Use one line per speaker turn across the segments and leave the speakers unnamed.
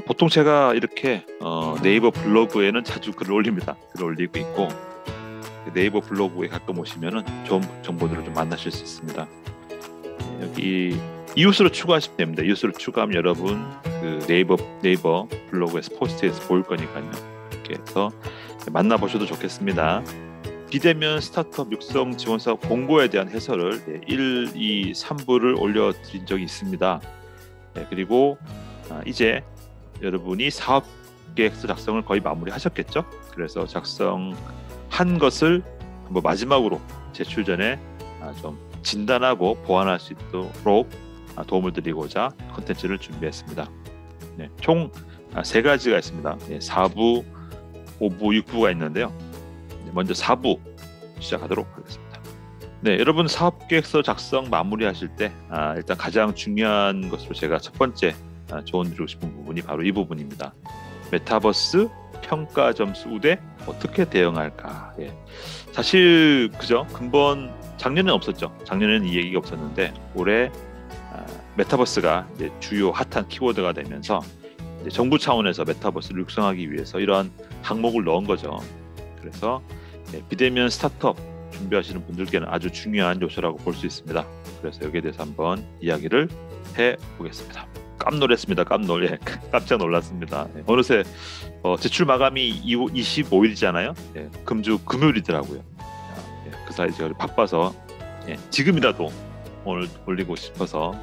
보통 제가 이렇게 네이버 블로그에는 자주 글을 올립니다. 글을 올리고 있고 네이버 블로그에 가끔 오시면은 좋은 정보들을 좀 만나실 수 있습니다. 여기 이웃으로 추가하시면 됩니다. 이웃으로 추가하면 여러분 그 네이버 블로그에서 포스트에서 보일 거니까요. 이렇게 해서 만나보셔도 좋겠습니다. 비대면 스타트업 육성 지원 사업 공고에 대한 해설을 1, 2, 3부를 올려드린 적이 있습니다. 그리고 이제 여러분이 사업 계획서 작성을 거의 마무리하셨겠죠? 그래서 작성한 것을 한번 마지막으로 제출 전에 좀 진단하고 보완할 수 있도록 도움을 드리고자 콘텐츠를 준비했습니다. 총 3가지가 있습니다. 4부, 5부, 6부가 있는데요. 먼저 4부 시작하도록 하겠습니다. 여러분 사업계획서 작성 마무리하실 때 일단 가장 중요한 것으로 제가 첫 번째 조언 드리고 싶은 부분이 바로 이 부분입니다. 메타버스 평가 점수 우대 어떻게 대응할까? 사실 그죠? 근본 작년에는 없었죠. 작년에는 이 얘기가 없었는데 올해 메타버스가 이제 주요 핫한 키워드가 되면서 이제 정부 차원에서 메타버스를 육성하기 위해서 이러한 항목을 넣은 거죠. 그래서 비대면 스타트업 준비하시는 분들께는 아주 중요한 요소라고 볼 수 있습니다. 그래서 여기에 대해서 한번 이야기를 해보겠습니다. 깜놀했습니다. 깜짝 놀랐습니다. 어느새 제출 마감이 25일이잖아요. 금주 금요일이더라고요. 그 사이 제가 바빠서 지금이라도 오늘 올리고 싶어서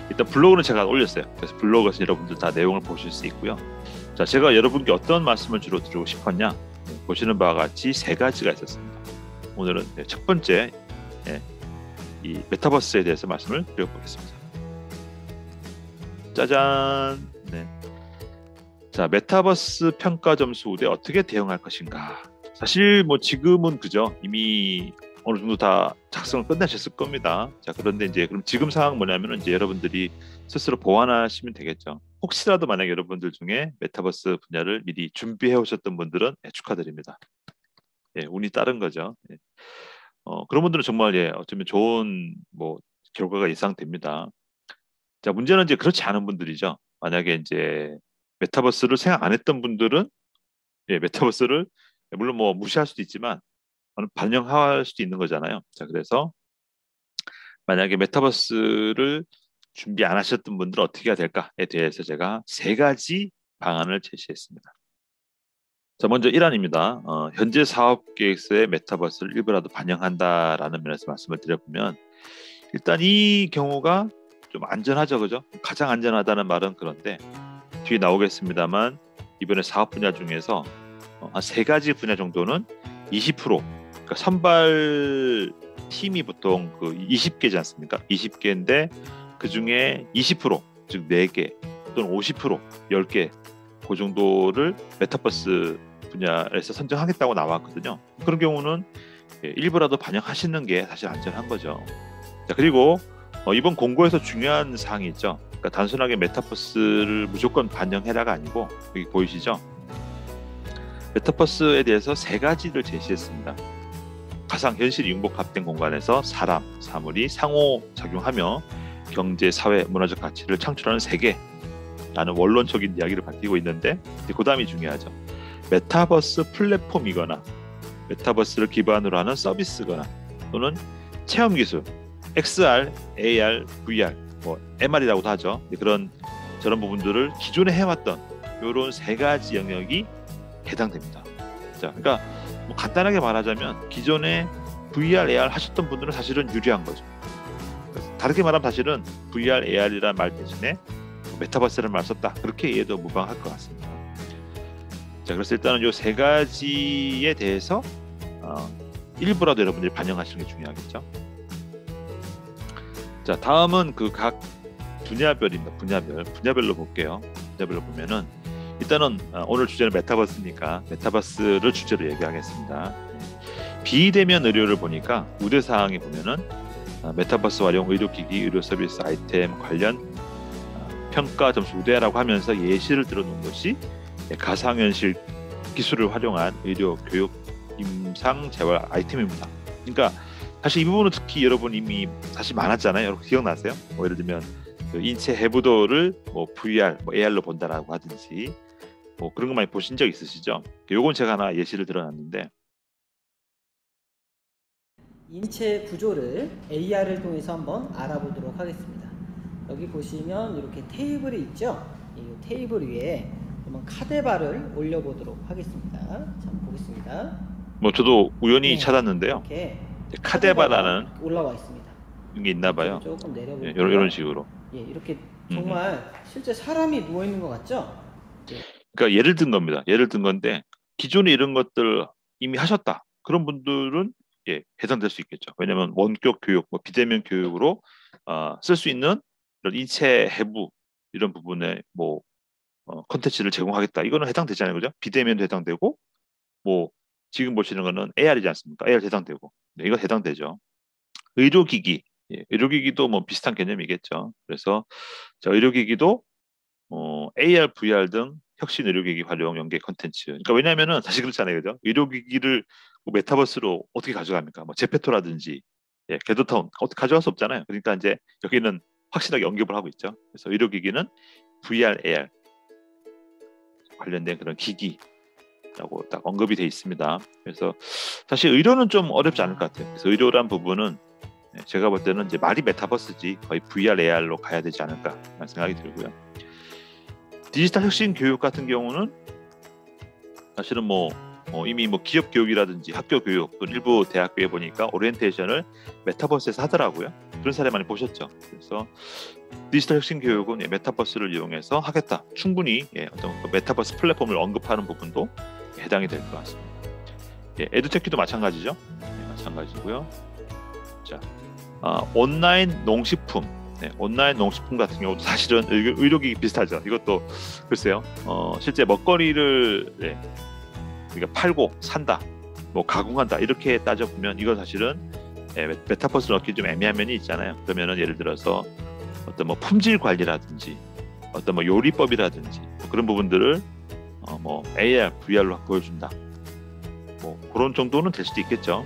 일단 블로그는 제가 올렸어요. 그래서 블로그에서 여러분들 다 내용을 보실 수 있고요. 자, 제가 여러분께 어떤 말씀을 주로 드리고 싶었냐? 보시는 바와 같이 3가지가 있었습니다. 오늘은 첫 번째 이 메타버스에 대해서 말씀을 드려보겠습니다. 짜잔. 자, 메타버스 평가 점수 우대 어떻게 대응할 것인가? 사실 뭐 지금은 그죠? 이미 어느 정도 다 작성을 끝내셨을 겁니다. 자, 그런데 이제 그럼 지금 상황 뭐냐면은 이제 여러분들이 스스로 보완하시면 되겠죠. 혹시라도 만약 여러분들 중에 메타버스 분야를 미리 준비해 오셨던 분들은 축하드립니다. 운이 따른 거죠. 그런 분들은 정말 어쩌면 좋은 뭐 결과가 예상됩니다. 자, 문제는 이제 그렇지 않은 분들이죠. 만약에 이제 메타버스를 생각 안 했던 분들은 메타버스를 물론 뭐 무시할 수도 있지만 반영할 수도 있는 거잖아요. 자, 그래서 만약에 메타버스를 준비 안 하셨던 분들은 어떻게 해야 될까에 대해서 제가 3가지 방안을 제시했습니다. 자, 먼저 1안입니다. 현재 사업 계획서에 메타버스를 일부라도 반영한다라는 면에서 말씀을 드려보면 일단 이 경우가 좀 안전하죠, 그죠? 가장 안전하다는 말은 그런데 뒤에 나오겠습니다만 이번에 사업 분야 중에서 한 3가지 분야 정도는 20%, 그러니까 선발 팀이 보통 그 20개지 않습니까? 20개인데 그 중에 20%, 즉 4개 또는 50%, 10개 그 정도를 메타버스 분야에서 선정하겠다고 나왔거든요. 그런 경우는 일부라도 반영하시는 게 사실 안전한 거죠. 자, 그리고 이번 공고에서 중요한 사항이 있죠. 그러니까 단순하게 메타버스를 무조건 반영해라가 아니고 여기 보이시죠? 메타버스에 대해서 3가지를 제시했습니다. 가상 현실 융복합된 공간에서 사람, 사물이 상호작용하며 경제, 사회, 문화적 가치를 창출하는 세계라는 원론적인 이야기를 밝히고 있는데 그 다음이 중요하죠. 메타버스 플랫폼이거나 메타버스를 기반으로 하는 서비스거나 또는 체험 기술, XR, AR, VR, 뭐 MR이라고도 하죠. 저런 부분들을 기존에 해왔던 이런 3가지 영역이 해당됩니다. 자, 그러니까 뭐 간단하게 말하자면 기존에 VR, AR 하셨던 분들은 사실은 유리한 거죠. 다르게 말하면 사실은 VR, AR이라는 말 대신에 메타버스라는 말 썼다. 그렇게 이해도 무방할 것 같습니다. 자, 그래서 일단은 이 3가지에 대해서 일부라도 여러분들이 반영하시는 게 중요하겠죠. 자, 다음은 그 각 분야별입니다. 분야별로 볼게요. 분야별로 보면은 일단은 오늘 주제는 메타버스니까 메타버스를 주제로 얘기하겠습니다. 비대면 의료를 보니까 우대 사항에 보면은 메타버스 활용 의료기기, 의료 서비스 아이템 관련 평가 점수 우대라고 하면서 예시를 들어놓은 것이 가상현실 기술을 활용한 의료, 교육, 임상, 재활 아이템입니다. 그러니까 사실 이 부분은 특히 여러분 이미 사실 많았잖아요. 여러분 기억나세요? 뭐 예를 들면 그 인체 해부도를 뭐 VR, 뭐 AR로 본다라고 하든지 뭐 그런 거 많이 보신 적 있으시죠? 요건 제가 하나 예시를 들어놨는데
인체 구조를 AR을 통해서 한번 알아보도록 하겠습니다. 여기 보시면 이렇게 테이블이 있죠? 이 테이블 위에 한번 카데바를 올려보도록 하겠습니다. 자, 한번 보겠습니다.
뭐 저도 우연히
네,
찾았는데요.
이렇게
카데바라는
올라와 있습니다.
게 있나 봐요.
조금 내려볼게요.
이런 식으로.
예, 이렇게 정말 실제 사람이 누워 있는 것 같죠? 예.
그러니까 예를 든 겁니다. 예를 든 건데 기존에 이런 것들 이미 하셨다. 그런 분들은 해당될 수 있겠죠. 왜냐하면 원격 교육, 뭐 비대면 교육으로 쓸 수 있는 이런 인체 해부 이런 부분에 뭐 콘텐츠를 제공하겠다. 이거는 해당되잖아요, 그죠? 비대면도 해당되고 뭐 지금 보시는 거는 AR이지 않습니까? AR 해당되고, 네, 이거 해당되죠. 의료기기, 의료기기도 뭐 비슷한 개념이겠죠. 그래서 자, 의료기기도 AR, VR 등 혁신 의료기기 활용 연계 콘텐츠. 그러니까 왜냐하면은 사실 그렇잖아요, 그죠? 의료기기를 뭐 메타버스로 어떻게 가져갑니까? 뭐 제페토라든지, 궤도타운 어떻게 가져갈 수 없잖아요. 그러니까 이제 여기는 확실하게 언급을 하고 있죠. 그래서 의료기기는 VR, AR 관련된 그런 기기라고 딱 언급이 돼 있습니다. 그래서 사실 의료는 좀 어렵지 않을 것 같아요. 그래서 의료란 부분은 제가 볼 때는 이제 말이 메타버스지 거의 VR, AR로 가야 되지 않을까 라는 생각이 들고요. 디지털 혁신 교육 같은 경우는 사실은 이미 기업 교육이라든지 학교 교육, 일부 대학교에 보니까 오리엔테이션을 메타버스에서 하더라고요. 그런 사례 많이 보셨죠. 그래서 디지털 혁신 교육은 메타버스를 이용해서 하겠다. 충분히 어떤 메타버스 플랫폼을 언급하는 부분도 해당이 될 것 같습니다. 에듀테키도 마찬가지죠. 마찬가지고요. 자, 온라인 농식품. 온라인 농식품 같은 경우도 사실은 의료기기 비슷하죠. 이것도 글쎄요. 실제 먹거리를 우리가 팔고 산다, 뭐 가공한다 이렇게 따져보면 이건 사실은 메타버스를 넣기 좀 애매한 면이 있잖아요. 그러면은 예를 들어서 어떤 뭐 품질 관리라든지 어떤 뭐 요리법이라든지 뭐 그런 부분들을 AR, VR로 보여준다. 뭐 그런 정도는 될 수도 있겠죠.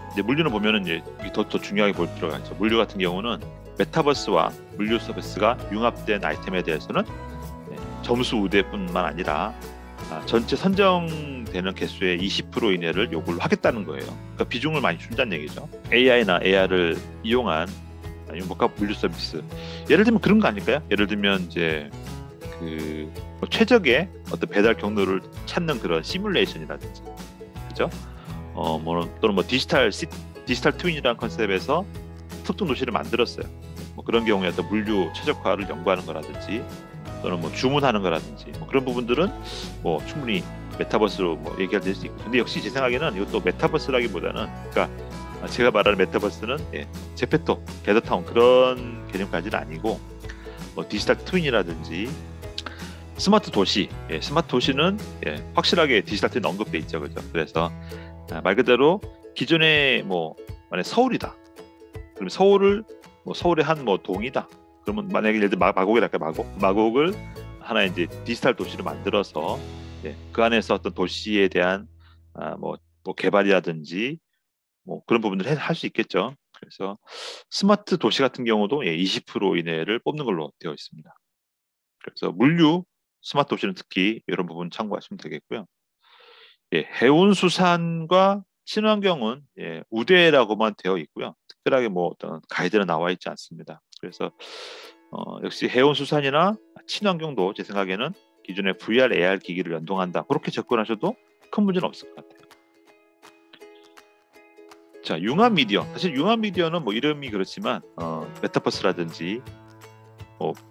근데 물류는 보면은 이제 더 중요하게 볼 필요가 있죠. 물류 같은 경우는 메타버스와 물류 서비스가 융합된 아이템에 대해서는 점수 우대뿐만 아니라 전체 선정되는 개수의 20% 이내를 요구를 하겠다는 거예요. 그러니까 비중을 많이 준다는 얘기죠. AI나 AR을 이용한 융복합 물류 서비스. 예를 들면 그런 거 아닐까요? 예를 들면 이제 최적의 어떤 배달 경로를 찾는 그런 시뮬레이션이라든지, 그죠? 또는 디지털 트윈이라는 컨셉에서 특정 도시를 만들었어요. 그런 경우에 어떤 물류 최적화를 연구하는 거라든지 또는 주문하는 거라든지 그런 부분들은 충분히 메타버스로 얘기가 될 수 있고, 근데 역시 제 생각에는 이것도 메타버스라기보다는 그러니까 제가 말하는 메타버스는 제페토, 궤도타운 그런 개념까지는 아니고 디지털 트윈이라든지 스마트 도시, 스마트 도시는 확실하게 디지털 트윈 언급돼 있죠, 그죠? 그래서 말 그대로 기존에 만약 서울이다. 그럼 서울의 한 동이다. 그러면 만약에 예를 들어 마곡이랄까, 마곡을 하나 이제 디지털 도시로 만들어서 그 안에서 어떤 도시에 대한 개발이라든지 그런 부분들을 할 수 있겠죠. 그래서 스마트 도시 같은 경우도 20% 이내를 뽑는 걸로 되어 있습니다. 그래서 물류 스마트 도시는 특히 이런 부분 참고하시면 되겠고요. 해운수산과 친환경은 우대라고만 되어 있고요. 특별하게 어떤 가이드는 나와 있지 않습니다. 그래서 역시 해운수산이나 친환경도 제 생각에는 기존의 VR, AR 기기를 연동한다. 그렇게 접근하셔도 큰 문제는 없을 것 같아요. 자, 융합 미디어. 사실 융합 미디어는 이름이 그렇지만 메타버스라든지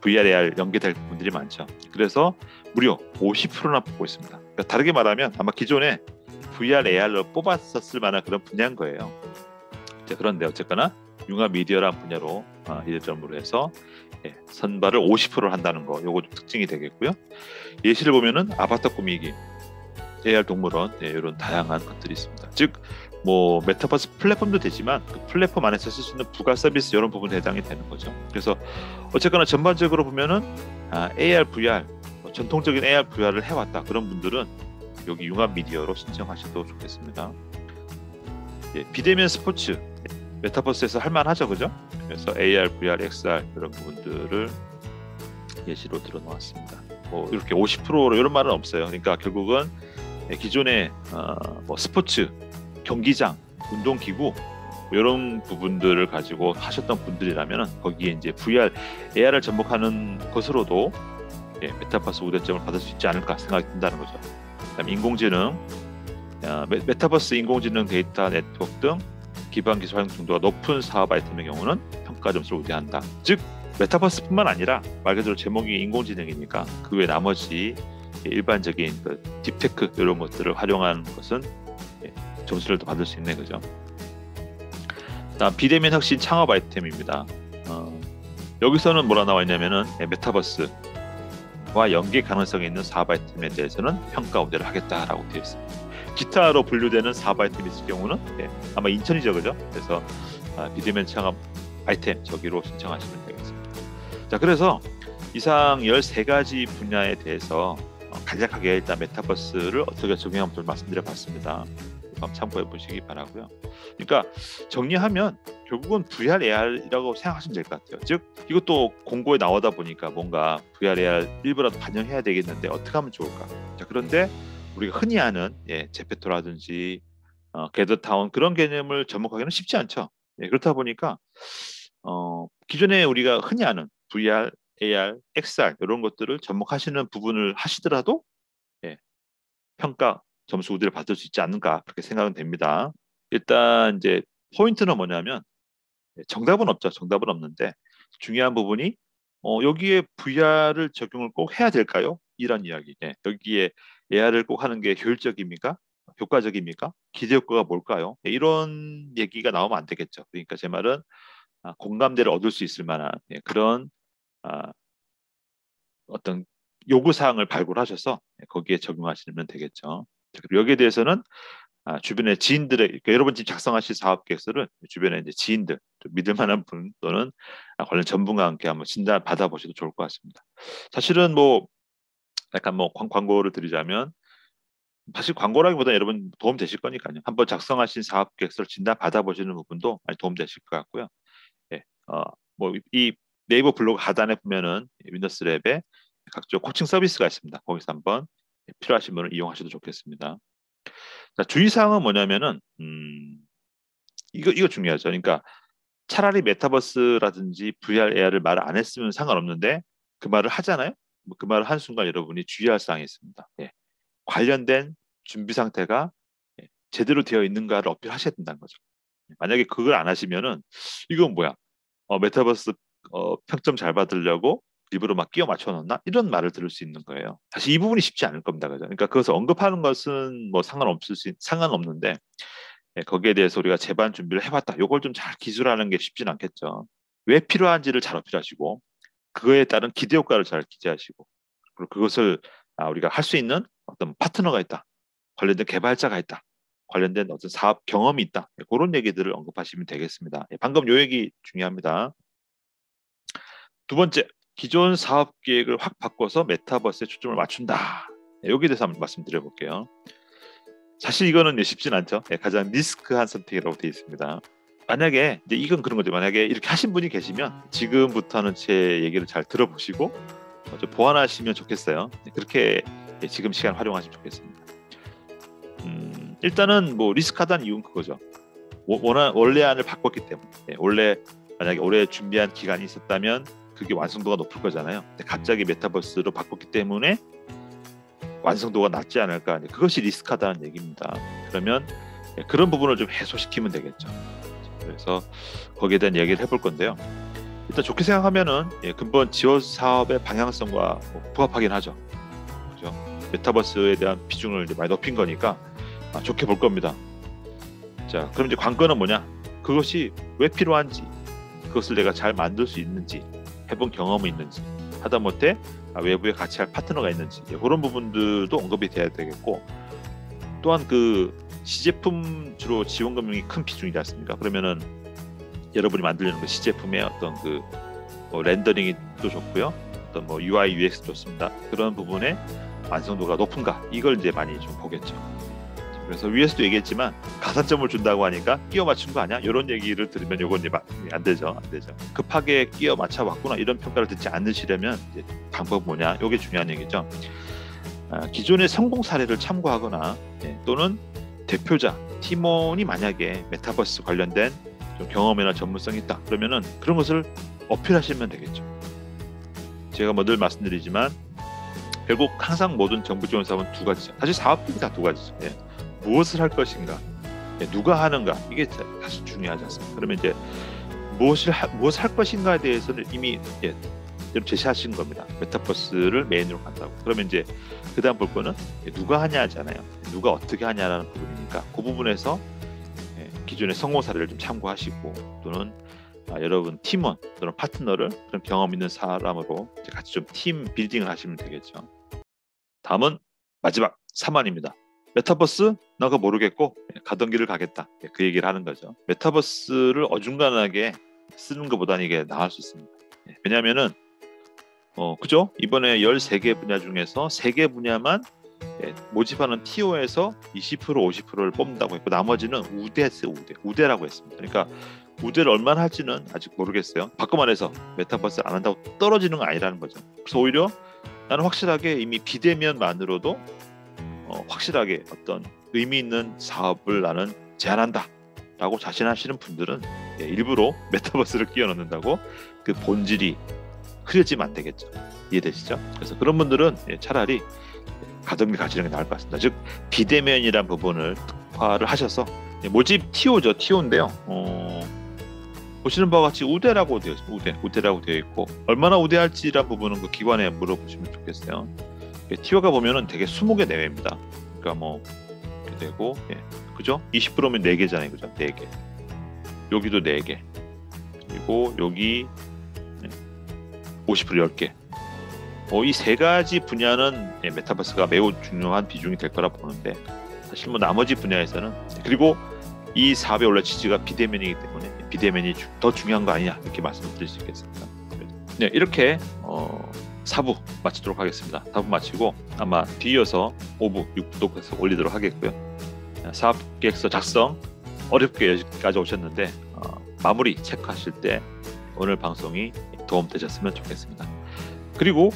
VR, AR 연계될 부분들이 많죠. 그래서 무려 50%나 뽑고 있습니다. 그러니까 다르게 말하면 아마 기존에 VR, AR로 뽑았었을 만한 그런 분야인 거예요. 자, 그런데 어쨌거나 융합 미디어라는 분야로 이점으로 해서 선발을 50%를 한다는 거, 요거 좀 특징이 되겠고요. 예시를 보면은 아바타 꾸미기, AR 동물원, 이런 다양한 것들이 있습니다. 즉 메타버스 플랫폼도 되지만 그 플랫폼 안에서 쓸 수 있는 부가 서비스 이런 부분에 해당이 되는 거죠. 그래서 어쨌거나 전반적으로 보면은 AR, VR, 전통적인 AR, VR을 해왔다. 그런 분들은 여기 융합 미디어로 신청하셔도 좋겠습니다. 비대면 스포츠, 메타버스에서 할만하죠, 그죠? 그래서 AR, VR, XR 이런 부분들을 예시로 들어 놓았습니다. 뭐 이렇게 50%로 이런 말은 없어요. 그러니까 결국은 기존의 뭐 스포츠, 경기장, 운동기구 이런 부분들을 가지고 하셨던 분들이라면 거기에 이제 VR, AR을 접목하는 것으로도 메타버스 우대점을 받을 수 있지 않을까 생각이 든다는 거죠. 그다음에 인공지능, 메타버스 인공지능 데이터 네트워크 등 기반 기술 활용 정도가 높은 사업 아이템의 경우는 평가 점수를 우대한다. 즉 메타버스뿐만 아니라 말 그대로 제목이 인공지능이니까 그 외 나머지 일반적인 그 딥테크 이런 것들을 활용하는 것은 점수를 더 받을 수 있네, 그죠? 다음 비대면 혁신 창업 아이템입니다. 여기서는 뭐라 나와 있냐면은 메타버스와 연계 가능성이 있는 사업 아이템에 대해서는 평가 우대를 하겠다라고 되어 있습니다. 기타로 분류되는 사업 아이템이 있을 경우는 아마 인천이죠, 그죠? 그래서 비대면 창업 아이템 저기로 신청하시면 되겠습니다. 자, 그래서 이상 13가지 분야에 대해서 간략하게 일단 메타버스를 어떻게 적용하면 좀 말씀드려봤습니다. 한번 참고해 보시기 바라고요. 그러니까 정리하면 결국은 VR, AR이라고 생각하시면 될 것 같아요. 즉 이것도 공고에 나오다 보니까 뭔가 VR, AR 일부라도 반영해야 되겠는데 어떻게 하면 좋을까? 자, 그런데 우리가 흔히 아는 제페토라든지 게더타운 그런 개념을 접목하기는 쉽지 않죠. 그렇다 보니까 기존에 우리가 흔히 아는 VR, AR, XR 이런 것들을 접목하시는 부분을 하시더라도 평가 점수 우대를 받을 수 있지 않는가 그렇게 생각은 됩니다. 일단 이제 포인트는 뭐냐면 정답은 없죠. 정답은 없는데 중요한 부분이 여기에 VR을 적용을 꼭 해야 될까요? 이런 이야기. 여기에 AR을 꼭 하는 게 효율적입니까? 효과적입니까? 기대 효과가 뭘까요? 이런 얘기가 나오면 안 되겠죠. 그러니까 제 말은 공감대를 얻을 수 있을 만한 그런 어떤 요구사항을 발굴하셔서 거기에 적용하시면 되겠죠. 그리고 여기에 대해서는 주변의 지인들의, 그러니까 여러분 지금 작성하실 사업 계획서를 주변에 이제 지인들, 믿을 만한 분 또는 관련 전문가와 함께 한번 진단 받아보셔도 좋을 것 같습니다. 사실은 뭐 약간 뭐 광고를 드리자면 사실 광고라기보다 여러분 도움 되실 거니까요. 한번 작성하신 사업 계획서를 진단 받아보시는 부분도 많이 도움 되실 것 같고요. 뭐 이 네이버 블로그 하단에 보면은 윈도스 랩에 각종 코칭 서비스가 있습니다. 거기서 한번 필요하신 분은 이용하셔도 좋겠습니다. 자, 주의사항은 뭐냐면은 이거 중요하죠. 그러니까 차라리 메타버스라든지 VR, AR을 말 안 했으면 상관없는데 그 말을 하잖아요. 그 말을 한 순간 여러분이 주의할 사항이 있습니다. 관련된 준비 상태가 제대로 되어 있는가를 어필하셔야 된다는 거죠. 만약에 그걸 안 하시면은 이건 뭐야? 메타버스 평점 잘 받으려고 일부러 막 끼워 맞춰 놓나? 이런 말을 들을 수 있는 거예요. 사실 이 부분이 쉽지 않을 겁니다. 그죠? 그러니까 그것을 언급하는 것은 뭐 상관없는데 거기에 대해서 우리가 제반 준비를 해봤다. 이걸 좀 잘 기술하는 게 쉽진 않겠죠. 왜 필요한지를 잘 어필하시고 그거에 따른 기대 효과를 잘 기재하시고 그리고 그것을 우리가 할 수 있는 어떤 파트너가 있다. 관련된 개발자가 있다. 관련된 어떤 사업 경험이 있다. 그런 얘기들을 언급하시면 되겠습니다. 방금 요 얘기 중요합니다. 두 번째, 기존 사업 계획을 확 바꿔서 메타버스에 초점을 맞춘다. 여기에 대해서 한번 말씀드려 볼게요. 사실 이거는 쉽진 않죠. 가장 리스크한 선택이라고 되어 있습니다. 만약에 이제 이건 그런 거죠. 만약에 이렇게 하신 분이 계시면 지금부터는 제 얘기를 잘 들어보시고 좀 보완하시면 좋겠어요. 그렇게 지금 시간 활용하시면 좋겠습니다. 일단은 뭐 리스크하다는 이유는 그거죠. 원래 안을 바꿨기 때문에 원래 만약에 올해 준비한 기간이 있었다면 그게 완성도가 높을 거잖아요. 근데 갑자기 메타버스로 바꿨기 때문에 완성도가 낮지 않을까. 그것이 리스크하다는 얘기입니다. 그러면 그런 부분을 좀 해소시키면 되겠죠. 그래서 거기에 대한 얘기를 해볼 건데요. 일단 좋게 생각하면은 근본 지원 사업의 방향성과 부합하긴 하죠. 그죠? 메타버스에 대한 비중을 이제 많이 높인 거니까 좋게 볼 겁니다. 자, 그럼 이제 관건은 뭐냐? 그것이 왜 필요한지, 그것을 내가 잘 만들 수 있는지, 해본 경험이 있는지, 하다못해 외부에 같이 할 파트너가 있는지 그런 부분들도 언급이 돼야 되겠고, 또한 그 시제품 주로 지원 금액이 큰 비중이지 않습니까? 그러면은 여러분이 만들려는 그 시제품의 어떤 그 렌더링이 또 좋고요, 어떤 뭐 UI, UX 좋습니다. 그런 부분에 완성도가 높은가 이걸 이제 많이 좀 보겠죠. 그래서 위에서도 얘기했지만 가산점을 준다고 하니까 끼워 맞춘 거 아니야? 이런 얘기를 들으면 요건 안 되죠. 급하게 끼워 맞춰 왔구나 이런 평가를 듣지 않으시려면 이제 방법 뭐냐? 이게 중요한 얘기죠. 기존의 성공 사례를 참고하거나 또는 대표자, 팀원이 만약에 메타버스 관련된 좀 경험이나 전문성이 있다 그러면은 그런 것을 어필하시면 되겠죠. 제가 늘 말씀드리지만 결국 항상 모든 정부 지원 사업은 두 가지죠. 사실 사업들이 다 두 가지죠. 무엇을 할 것인가, 누가 하는가 이게 사실 중요하지 않습니까? 그러면 이제 무엇을 할 것인가에 대해서는 이미 제시하신 겁니다. 메타버스를 메인으로 간다고. 그러면 이제 그다음 볼 거는 누가 하냐 하잖아요. 누가 어떻게 하냐라는 부분이니까 그 부분에서 기존의 성공 사례를 좀 참고하시고 또는 여러분 팀원 또는 파트너를 그런 경험 있는 사람으로 같이 좀 팀 빌딩을 하시면 되겠죠. 다음은 마지막 3안입니다. 메타버스 나 그거 모르겠고 가던 길을 가겠다. 그 얘기를 하는 거죠. 메타버스를 어중간하게 쓰는 것보다는 이게 나을 수 있습니다. 왜냐하면은 그죠? 이번에 13개 분야 중에서 3개 분야만 모집하는 TO에서 20% 50%를 뽑는다고 했고 나머지는 우대했어요. 우대라고 했습니다. 그러니까 우대를 얼마나 할지는 아직 모르겠어요. 바꿔 말해서 메타버스 안 한다고 떨어지는 건 아니라는 거죠. 그래서 오히려 나는 확실하게 이미 비대면만으로도 확실하게 어떤 의미 있는 사업을 나는 제안한다 라고 자신하시는 분들은 일부러 메타버스를 끼워 넣는다고 그 본질이 흐려지면 안 되겠죠. 이해되시죠? 그래서 그런 분들은 차라리 가던 길 가시는 게 나을 것 같습니다. 즉 비대면이란 부분을 특화를 하셔서 모집 TO죠. TO인데요. 보시는 바와 같이 우대라고 되어 있습니다. 우대라고 되어 있고 얼마나 우대할지란 부분은 그 기관에 물어보시면 좋겠어요. TO가 보면은 되게 20개 내외입니다. 그러니까 뭐 이렇게 되고 그죠? 20%면 4개잖아요. 그죠? 4개. 여기도 4개. 그리고 여기 50% 10개. 이 세 가지 분야는 메타버스가 매우 중요한 비중이 될 거라 보는데 사실 뭐 나머지 분야에서는 그리고 이 사업의 원래 취지가 비대면이기 때문에 비대면이 더 중요한 거 아니냐 이렇게 말씀드릴 수 있겠습니다. 네, 이렇게 4부 마치도록 하겠습니다. 4부 마치고 아마 뒤이어서 5부, 6부도 계속 올리도록 하겠고요. 사업계획서 작성 어렵게 여기까지 오셨는데 마무리 체크하실 때 오늘 방송이 도움되셨으면 좋겠습니다. 그리고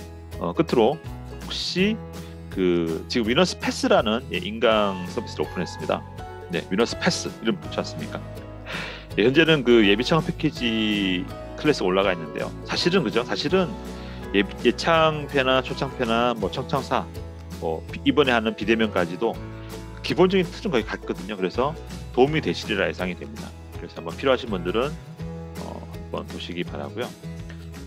끝으로 혹시 지금 위너스 패스라는 인강 서비스를 오픈했습니다. 네, 위너스 패스 이름 좋지 않습니까? 현재는 그 예비 창업 패키지 클래스가 올라가 있는데요. 사실은 그죠? 사실은 예창패나 초창패나 뭐 청창사 뭐 이번에 하는 비대면까지도 기본적인 틀은 거의 같거든요. 그래서 도움이 되시리라 예상이 됩니다. 그래서 한번 필요하신 분들은 한번 보시기 바라고요.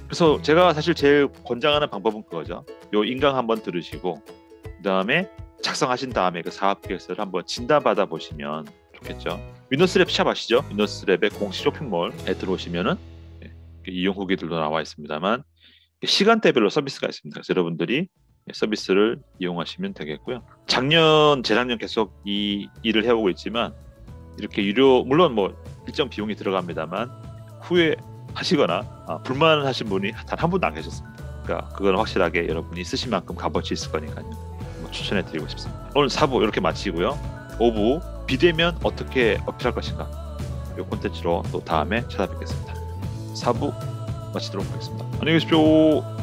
그래서 제가 사실 제일 권장하는 방법은 그거죠. 요 인강 한번 들으시고 그 다음에 작성하신 다음에 그 사업 계획서를 한번 진단받아 보시면 좋겠죠. 위너스랩 샵 아시죠? 위너스랩의 공식 쇼핑몰에 들어오시면은 이용 후기들도 나와 있습니다만 시간대별로 서비스가 있습니다. 그래서 여러분들이 서비스를 이용하시면 되겠고요. 재작년 계속 이 일을 해오고 있지만 이렇게 유료 물론 뭐 일정 비용이 들어갑니다만 후회 하시거나 불만하신 분이 단 한 분도 안 계셨습니다. 그러니까 그건 확실하게 여러분이 쓰신 만큼 값어치 있을 거니까요. 추천해 드리고 싶습니다. 오늘 4부 이렇게 마치고요. 5부 비대면 어떻게 어필할 것인가 이 콘텐츠로 또 다음에 찾아뵙겠습니다. 4부 마치도록 하겠습니다. 안녕히 계십시오.